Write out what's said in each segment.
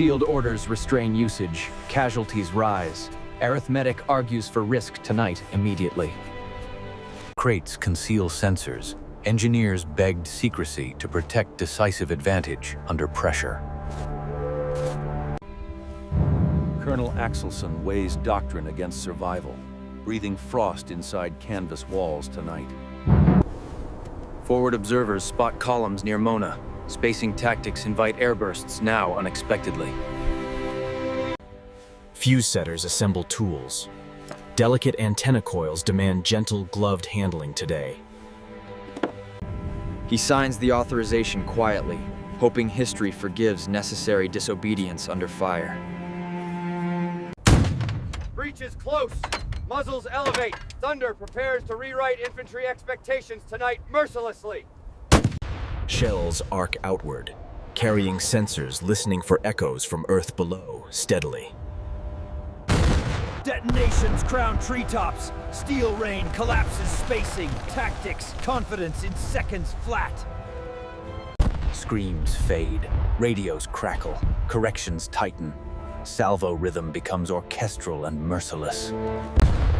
Sealed orders restrain usage. Casualties rise. Arithmetic argues for risk tonight immediately. Crates conceal sensors. Engineers begged secrecy to protect decisive advantage under pressure. Colonel Axelson weighs doctrine against survival, breathing frost inside canvas walls tonight. Forward observers spot columns near Mona. Spacing tactics invite airbursts now unexpectedly. Fuse setters assemble tools. Delicate antenna coils demand gentle, gloved handling today. He signs the authorization quietly, hoping history forgives necessary disobedience under fire. Breach is close. Muzzles elevate. Thunder prepares to rewrite infantry expectations tonight mercilessly. Shells arc outward, carrying sensors listening for echoes from Earth below, steadily. Detonations crown treetops. Steel rain collapses spacing. Tactics, confidence in seconds flat. Screams fade, radios crackle, corrections tighten. Salvo rhythm becomes orchestral and merciless.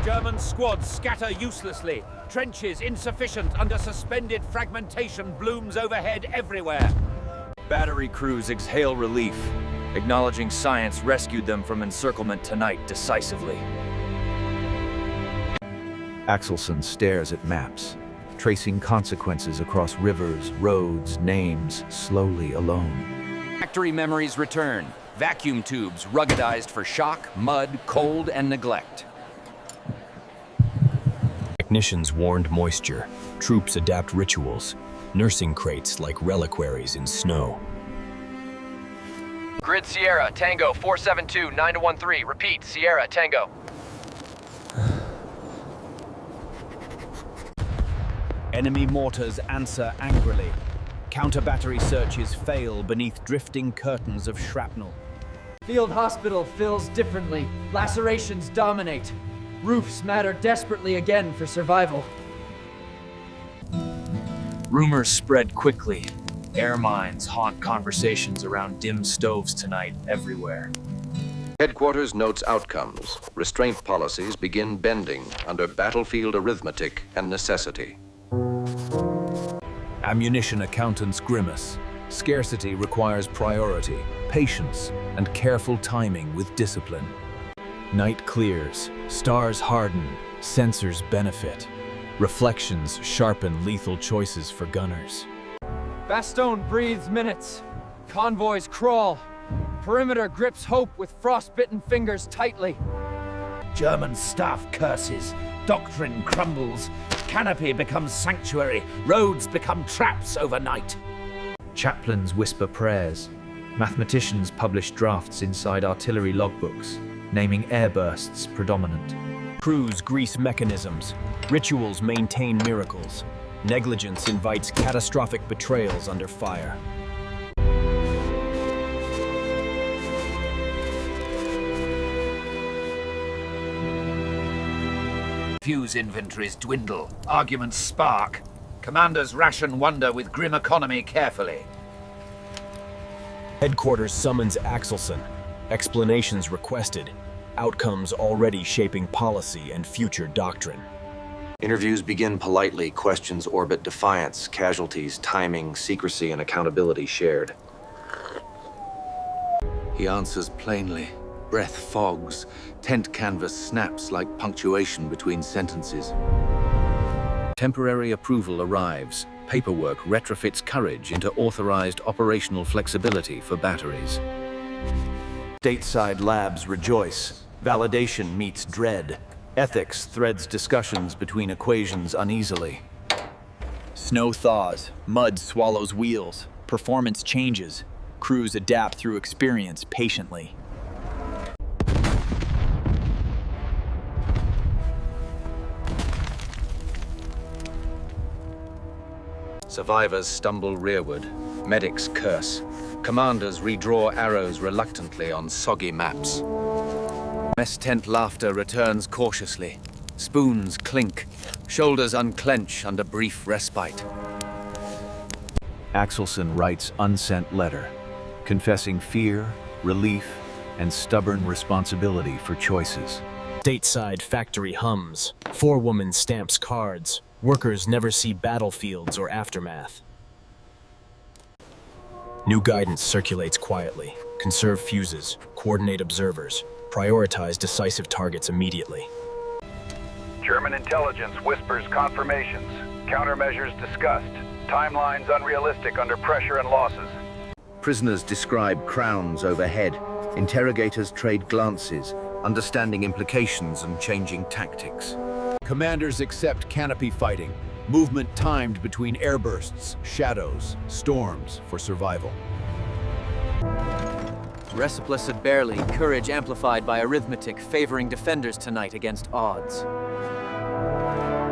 German squads scatter uselessly. Trenches insufficient under suspended fragmentation blooms overhead everywhere. Battery crews exhale relief, acknowledging science rescued them from encirclement tonight decisively. Axelson stares at maps, tracing consequences across rivers, roads, names, slowly alone. Factory memories return. Vacuum tubes ruggedized for shock, mud, cold, and neglect. Technicians warned moisture. Troops adapt rituals. Nursing crates like reliquaries in snow. Grid Sierra, Tango 472-913. Repeat, Sierra, Tango. Enemy mortars answer angrily. Counter-battery searches fail beneath drifting curtains of shrapnel. Field hospital fills differently. Lacerations dominate. Roofs matter desperately again for survival. Rumors spread quickly. Air mines haunt conversations around dim stoves tonight everywhere. Headquarters notes outcomes. Restraint policies begin bending under battlefield arithmetic and necessity. Ammunition accountants grimace. Scarcity requires priority, patience, and careful timing with discipline. Night clears, stars harden, sensors benefit. Reflections sharpen lethal choices for gunners. Bastogne breathes minutes. Convoys crawl. Perimeter grips hope with frostbitten fingers tightly. German staff curses. Doctrine crumbles. Canopy becomes sanctuary. Roads become traps overnight. Chaplains whisper prayers. Mathematicians publish drafts inside artillery logbooks, naming airbursts predominant. Crews grease mechanisms. Rituals maintain miracles. Negligence invites catastrophic betrayals under fire. Fuse inventories dwindle. Arguments spark. Commanders ration wonder with grim economy carefully. Headquarters summons Axelson. Explanations requested. Outcomes already shaping policy and future doctrine. Interviews begin politely, questions orbit defiance, casualties, timing, secrecy, and accountability shared. He answers plainly. Breath fogs. Tent canvas snaps like punctuation between sentences. Temporary approval arrives. Paperwork retrofits courage into authorized operational flexibility for batteries. Stateside labs rejoice. Validation meets dread. Ethics threads discussions between equations uneasily. Snow thaws, mud swallows wheels, performance changes. Crews adapt through experience patiently. Survivors stumble rearward. Medics curse. Commanders redraw arrows reluctantly on soggy maps. Mess tent laughter returns cautiously. Spoons clink. Shoulders unclench under brief respite. Axelson writes unsent letter, confessing fear, relief, and stubborn responsibility for choices. Stateside factory hums. Forewoman stamps cards. Workers never see battlefields or aftermath. New guidance circulates quietly. Conserve fuses, coordinate observers, prioritize decisive targets immediately. German intelligence whispers confirmations. Countermeasures discussed. Timelines unrealistic under pressure and losses. Prisoners describe crowns overhead. Interrogators trade glances, understanding implications and changing tactics. Commanders accept canopy fighting, movement timed between airbursts, shadows, storms for survival. Resplaced barely, courage amplified by arithmetic favoring defenders tonight against odds.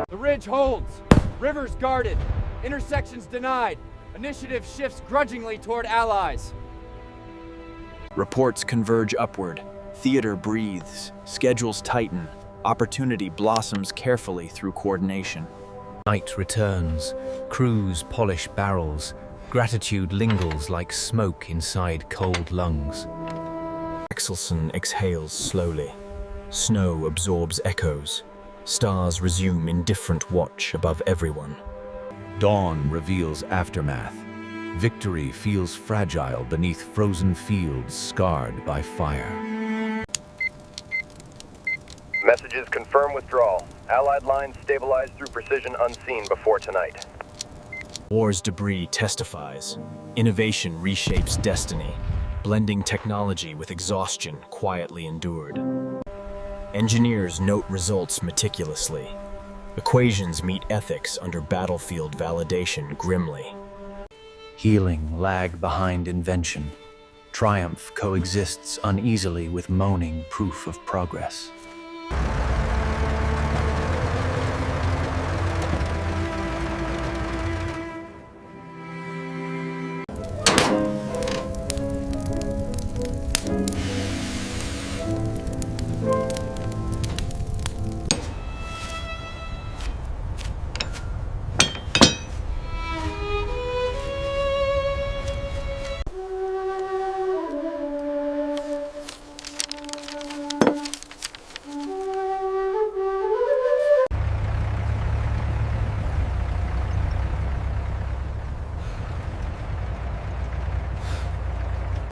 The ridge holds. Rivers guarded. Intersections denied. Initiative shifts grudgingly toward allies. Reports converge upward. Theater breathes. Schedules tighten. Opportunity blossoms carefully through coordination. Night returns. Crews polish barrels. Gratitude lingers like smoke inside cold lungs. Axelson exhales slowly. Snow absorbs echoes. Stars resume indifferent watch above everyone. Dawn reveals aftermath. Victory feels fragile beneath frozen fields scarred by fire. Messages confirm withdrawal. Allied lines stabilized through precision unseen before tonight. War's debris testifies. Innovation reshapes destiny, blending technology with exhaustion quietly endured. Engineers note results meticulously. Equations meet ethics under battlefield validation grimly. Healing lag behind invention. Triumph coexists uneasily with moaning proof of progress.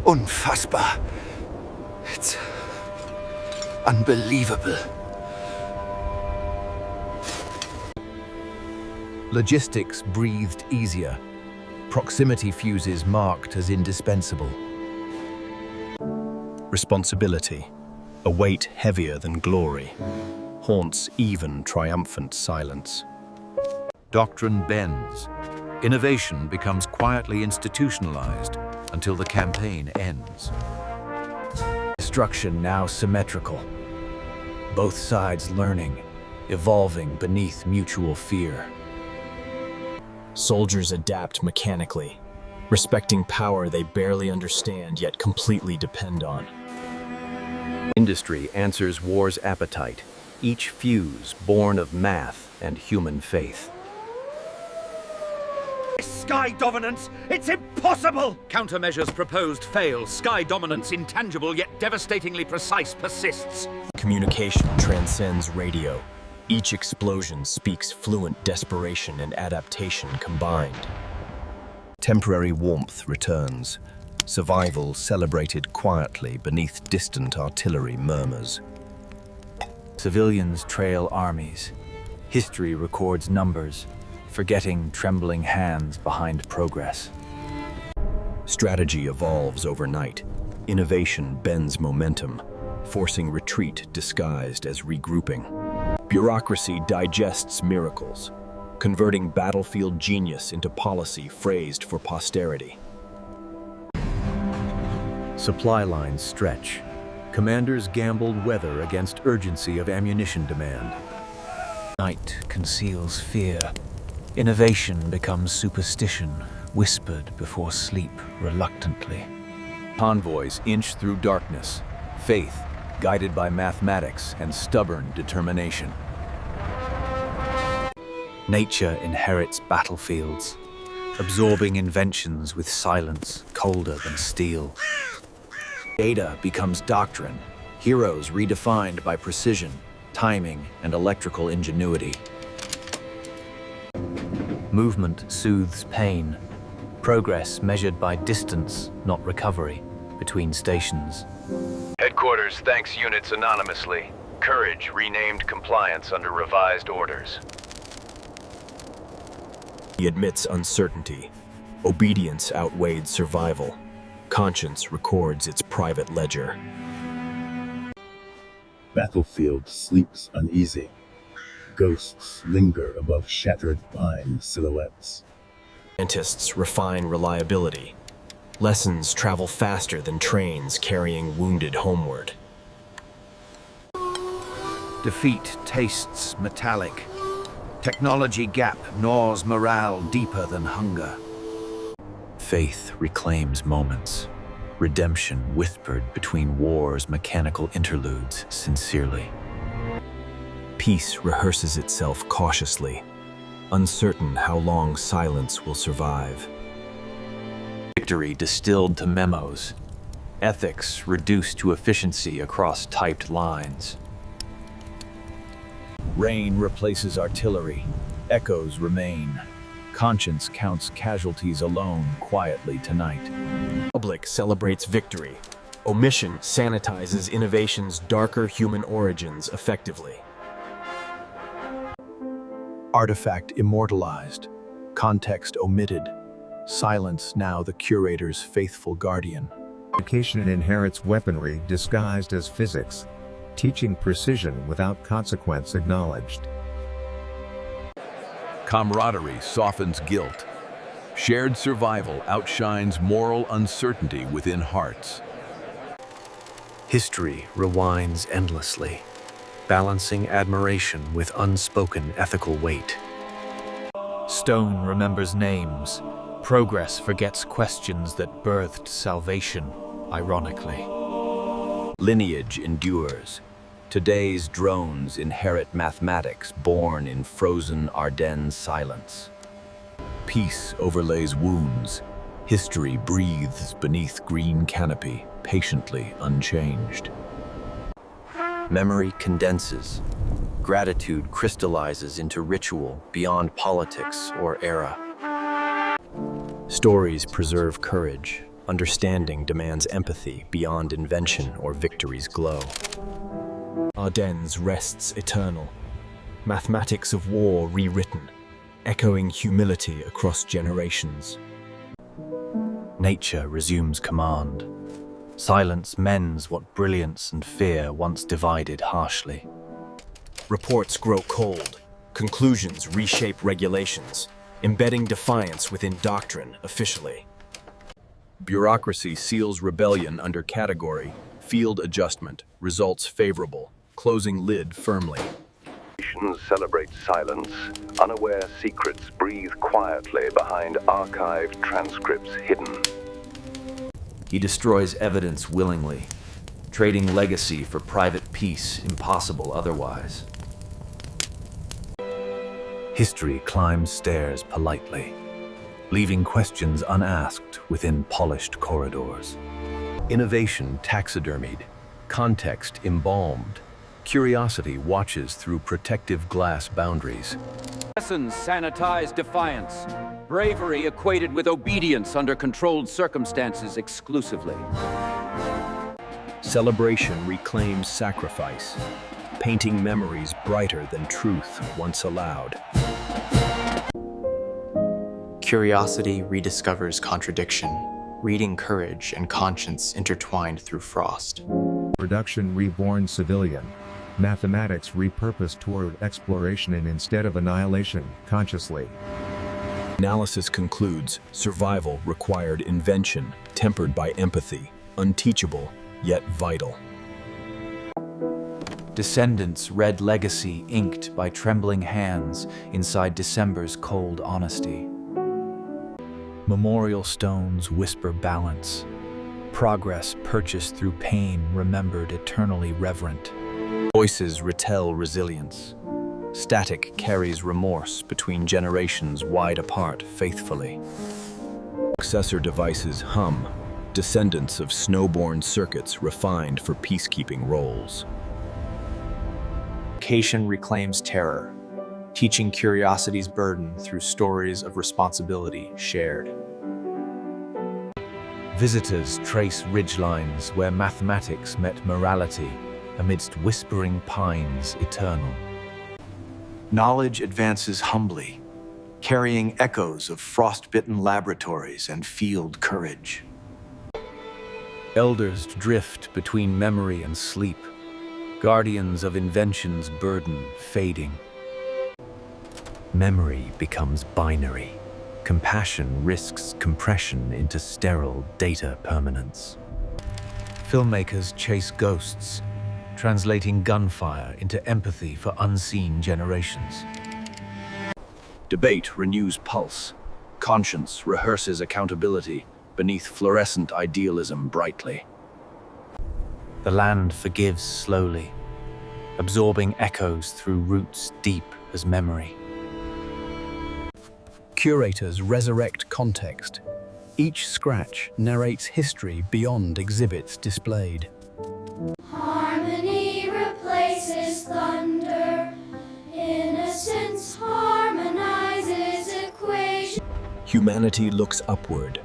Unfassbar. It's unbelievable. Logistics breathed easier. Proximity fuses marked as indispensable. Responsibility, a weight heavier than glory, haunts even triumphant silence. Doctrine bends. Innovation becomes quietly institutionalized until the campaign ends. Destruction now symmetrical. Both sides learning, evolving beneath mutual fear. Soldiers adapt mechanically, respecting power they barely understand yet completely depend on. Industry answers war's appetite, each fuse born of math and human faith. Sky dominance! It's impossible! Countermeasures proposed fail. Sky dominance, intangible yet devastatingly precise, persists. Communication transcends radio. Each explosion speaks fluent desperation and adaptation combined. Temporary warmth returns. Survival celebrated quietly beneath distant artillery murmurs. Civilians trail armies. History records numbers, forgetting trembling hands behind progress. Strategy evolves overnight. Innovation bends momentum, forcing retreat disguised as regrouping. Bureaucracy digests miracles, converting battlefield genius into policy phrased for posterity. Supply lines stretch. Commanders gambled weather against urgency of ammunition demand. Night conceals fear. Innovation becomes superstition, whispered before sleep reluctantly. Convoys inch through darkness. Faith, guided by mathematics and stubborn determination. Nature inherits battlefields, absorbing inventions with silence colder than steel. Data becomes doctrine, heroes redefined by precision, timing, and electrical ingenuity. Movement soothes pain. Progress measured by distance, not recovery, between stations. Headquarters thanks units anonymously. Courage renamed compliance under revised orders. He admits uncertainty. Obedience outweighed survival. Conscience records its private ledger. Battlefield sleeps uneasy. Ghosts linger above shattered pine silhouettes. Scientists refine reliability. Lessons travel faster than trains carrying wounded homeward. Defeat tastes metallic. Technology gap gnaws morale deeper than hunger. Faith reclaims moments. Redemption whispered between war's mechanical interludes sincerely. Peace rehearses itself cautiously, uncertain how long silence will survive. Victory distilled to memos. Ethics reduced to efficiency across typed lines. Rain replaces artillery. Echoes remain. Conscience counts casualties alone quietly tonight. Public celebrates victory. Omission sanitizes innovation's darker human origins effectively. Artifact immortalized. Context omitted. Silence now the curator's faithful guardian. Education inherits weaponry disguised as physics, teaching precision without consequence acknowledged. Camaraderie softens guilt. Shared survival outshines moral uncertainty within hearts. History rewinds endlessly, balancing admiration with unspoken ethical weight. Stone remembers names. Progress forgets questions that birthed salvation, ironically. Lineage endures. Today's drones inherit mathematics born in frozen Ardennes silence. Peace overlays wounds. History breathes beneath green canopy, patiently unchanged. Memory condenses. Gratitude crystallizes into ritual beyond politics or era. Stories preserve courage. Understanding demands empathy beyond invention or victory's glow. Ardennes rests eternal. Mathematics of war rewritten, echoing humility across generations. Nature resumes command. Silence mends what brilliance and fear once divided harshly. Reports grow cold. Conclusions reshape regulations, embedding defiance within doctrine officially. Bureaucracy seals rebellion under category, field adjustment, results favorable, closing lid firmly. Nations celebrate silence. Unaware secrets breathe quietly behind archived transcripts hidden. He destroys evidence willingly, trading legacy for private peace impossible otherwise. History climbs stairs politely, leaving questions unasked within polished corridors. Innovation taxidermied, context embalmed. Curiosity watches through protective glass boundaries. Lessons sanitize defiance. Bravery equated with obedience under controlled circumstances exclusively. Celebration reclaims sacrifice, painting memories brighter than truth once allowed. Curiosity rediscovers contradiction, reading courage and conscience intertwined through frost. Production reborn civilian. Mathematics repurposed toward exploration and instead of annihilation, consciously. Analysis concludes survival required invention, tempered by empathy, unteachable, yet vital. Descendants read legacy inked by trembling hands inside December's cold honesty. Memorial stones whisper balance. Progress purchased through pain remembered eternally reverent. Voices retell resilience. Static carries remorse between generations wide apart faithfully. Successor devices hum, descendants of snowborn circuits refined for peacekeeping roles. Education reclaims terror, teaching curiosity's burden through stories of responsibility shared. Visitors trace ridgelines where mathematics met morality amidst whispering pines eternal. Knowledge advances humbly, carrying echoes of frostbitten laboratories and field courage. Elders drift between memory and sleep, guardians of invention's burden fading. Memory becomes binary. Compassion risks compression into sterile data permanence. Filmmakers chase ghosts, translating gunfire into empathy for unseen generations. Debate renews pulse. Conscience rehearses accountability beneath fluorescent idealism brightly. The land forgives slowly, absorbing echoes through roots deep as memory. Curators resurrect context. Each scratch narrates history beyond exhibits displayed. Harmony replaces thunder. Innocence harmonizes equation. Humanity looks upward,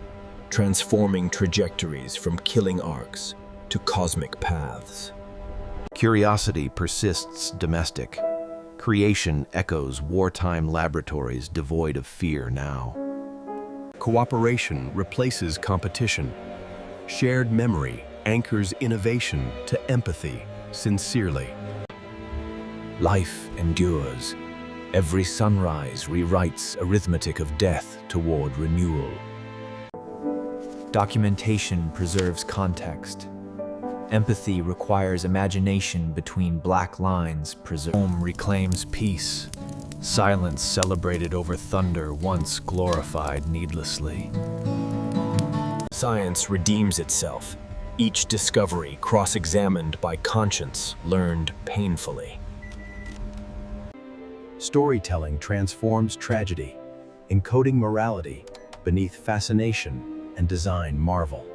transforming trajectories from killing arcs to cosmic paths. Curiosity persists domestic. Creation echoes wartime laboratories devoid of fear now. Cooperation replaces competition. Shared memory anchors innovation to empathy sincerely. Life endures. Every sunrise rewrites arithmetic of death toward renewal. Documentation preserves context. Empathy requires imagination between black lines preserved. Home reclaims peace. Silence celebrated over thunder once glorified needlessly. Science redeems itself. Each discovery cross-examined by conscience, learned painfully. Storytelling transforms tragedy, encoding morality beneath fascination and design marvel.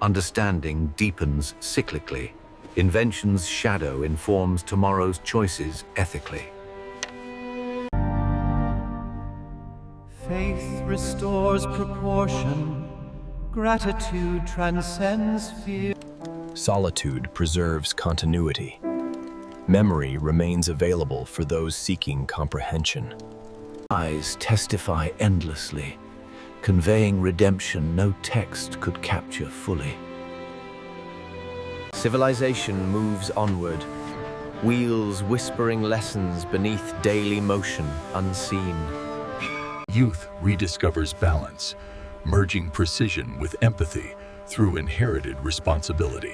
Understanding deepens cyclically. Invention's shadow informs tomorrow's choices ethically. Faith restores proportion. Gratitude transcends fear. Solitude preserves continuity. Memory remains available for those seeking comprehension. Eyes testify endlessly, conveying redemption no text could capture fully. Civilization moves onward, wheels whispering lessons beneath daily motion unseen. Youth rediscovers balance, merging precision with empathy through inherited responsibility.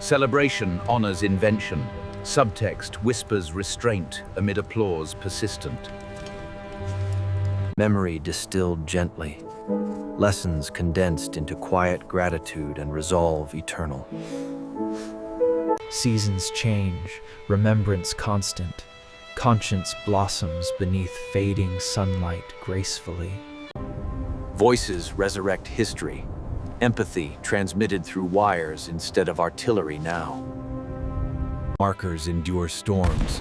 Celebration honors invention. Subtext whispers restraint amid applause persistent. Memory distilled gently. Lessons condensed into quiet gratitude and resolve eternal. Seasons change, remembrance constant. Conscience blossoms beneath fading sunlight gracefully. Voices resurrect history. Empathy transmitted through wires instead of artillery now. Markers endure storms,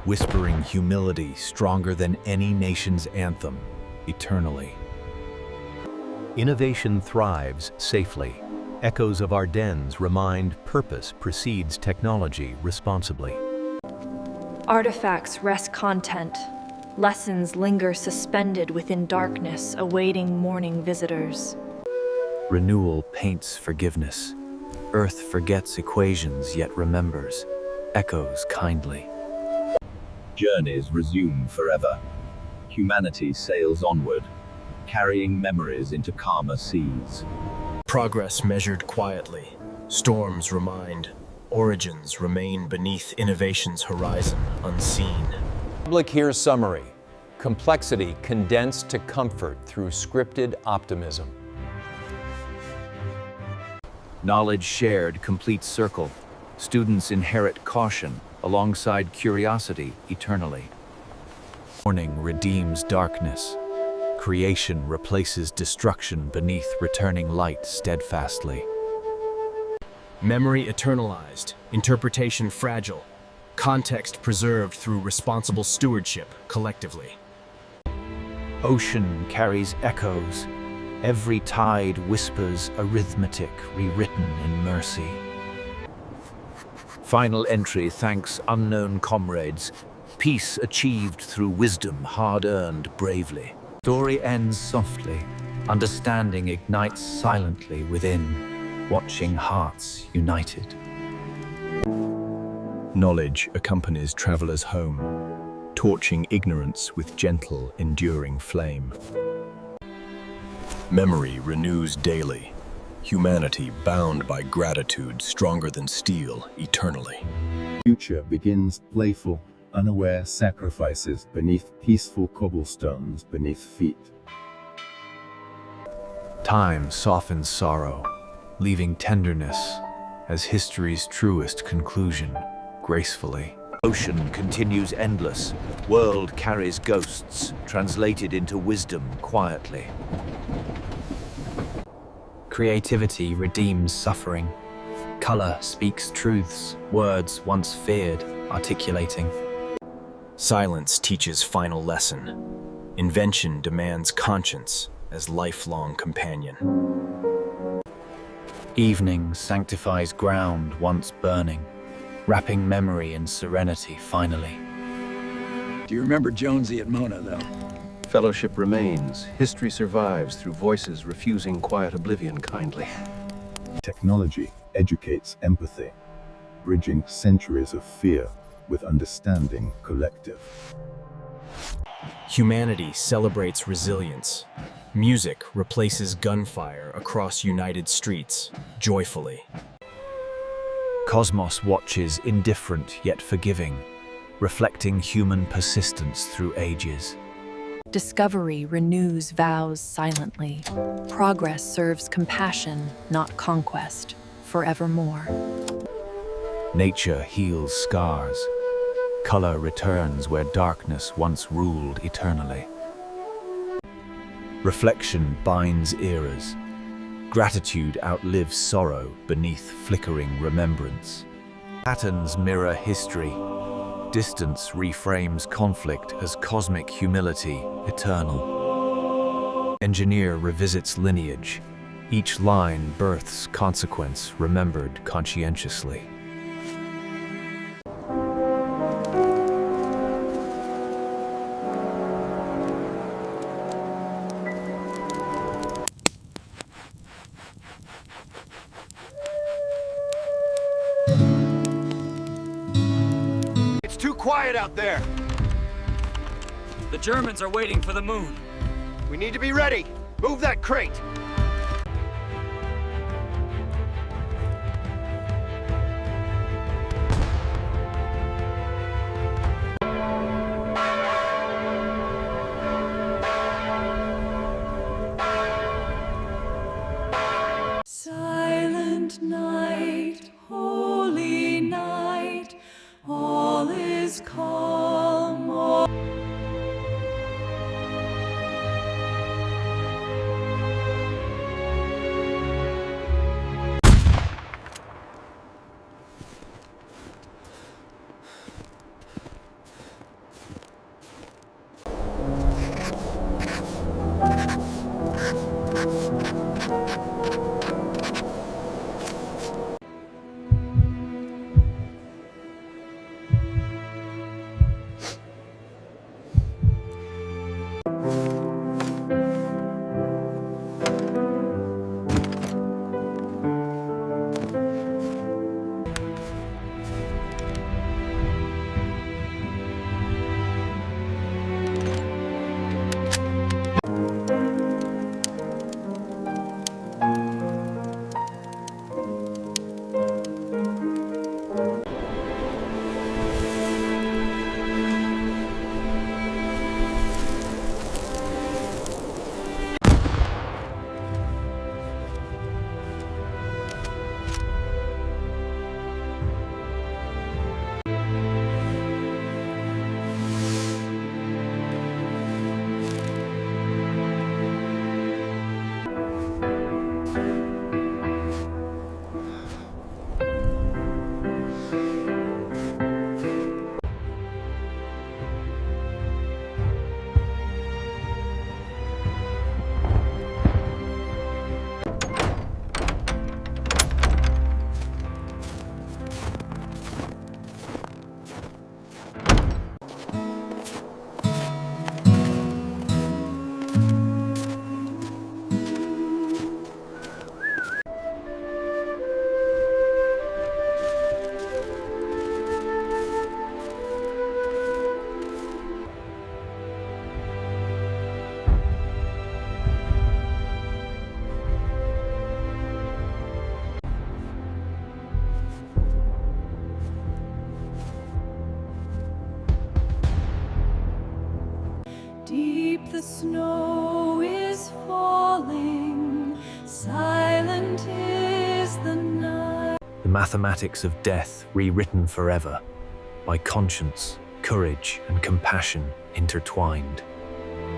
whispering humility stronger than any nation's anthem, eternally. Innovation thrives safely. Echoes of Ardennes remind purpose precedes technology responsibly. Artifacts rest content. Lessons linger suspended within darkness, awaiting morning visitors. Renewal paints forgiveness. Earth forgets equations yet remembers, echoes kindly. Journeys resume forever. Humanity sails onward, carrying memories into calmer seas. Progress measured quietly. Storms remind. Origins remain beneath innovation's horizon, unseen. Public hears summary. Complexity condensed to comfort through scripted optimism. Knowledge shared completes circle. Students inherit caution, alongside curiosity eternally. Morning redeems darkness. Creation replaces destruction beneath returning light steadfastly. Memory eternalized, interpretation fragile, context preserved through responsible stewardship collectively. Ocean carries echoes. Every tide whispers arithmetic rewritten in mercy. Final entry thanks unknown comrades. Peace achieved through wisdom hard-earned bravely. Story ends softly. Understanding ignites silently within, watching hearts united. Knowledge accompanies travelers home, torching ignorance with gentle, enduring flame. Memory renews daily, humanity bound by gratitude stronger than steel eternally. Future begins playful, unaware sacrifices beneath peaceful cobblestones beneath feet. Time softens sorrow, leaving tenderness as history's truest conclusion, gracefully. Ocean continues endless. World carries ghosts, translated into wisdom quietly. Creativity redeems suffering. Color speaks truths, words once feared, articulating. Silence teaches final lesson. Invention demands conscience as lifelong companion. Evening sanctifies ground once burning, wrapping memory in serenity finally. Do you remember Jonesy at Mona, though? Fellowship remains. History survives through voices refusing quiet oblivion kindly. Technology educates empathy, bridging centuries of fear with understanding collective. Humanity celebrates resilience. Music replaces gunfire across united streets, joyfully. Cosmos watches indifferent yet forgiving, reflecting human persistence through ages. Discovery renews vows silently. Progress serves compassion, not conquest, forevermore. Nature heals scars. Color returns where darkness once ruled eternally. Reflection binds eras. Gratitude outlives sorrow beneath flickering remembrance. Patterns mirror history. Distance reframes conflict as cosmic humility, eternal. Engineer revisits lineage. Each line births consequence remembered conscientiously. It's too quiet out there. The Germans are waiting for the moon. We need to be ready. Move that crate. Silent night, holy night, all is calm. Deep the snow is falling, silent is the night. The mathematics of death rewritten forever, by conscience, courage, and compassion intertwined.